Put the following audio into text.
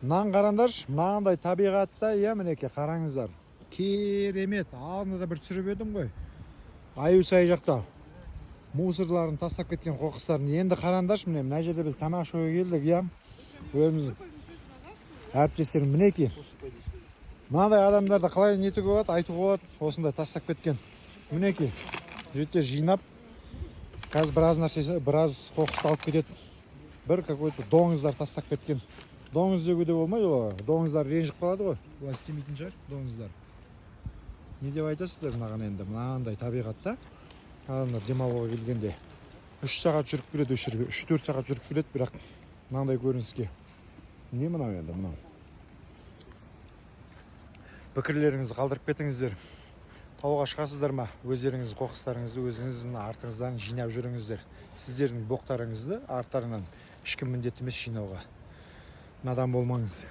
Мынаны қараңдаршы, мынандай табиғатта, мінеке қараңыздар. Керемет. Алдында да бір түсіріп едім ғой. Аю-сай жақта. Мусорларын тастап кеткен қоқыстарын. Енді қараңдаршы, мына жерде біз тамақ ішуге келдік, өзіміздің әріптестерім мінеке. Мынадай адамдарды қалай нетуге болады, айтуға болады, осындай тастап кеткен. Мінеке. Жетте жинап, қазір біраз қоқысты алып кетеді. Бір какой-то доңыздар тастап кеткен. Доңыз деуге де болмайды олар. Доңыздар ренжіп қалады ғой. Олар істемейтін шығар, доңыздар. Не деп айтасыздар мынаған енді? Мынандай табиғатта адамдар демалуға келгенде 3 сағат жүріп келеді, 3-4 сағат жүріп келеді, бірақ мынандай көрініске. Не мынау енді, мынау? Пікірлеріңізді қалдырып кетіңіздер. Тауға шығасыздар ма? Өздеріңіз қоқыстарыңызды өзіңіздің артыңыздан жинап жүріңіздер. Сіздердің боқтарыңызды арттарынан ешкім міндетті емес жинауға. Надан болмаңыз.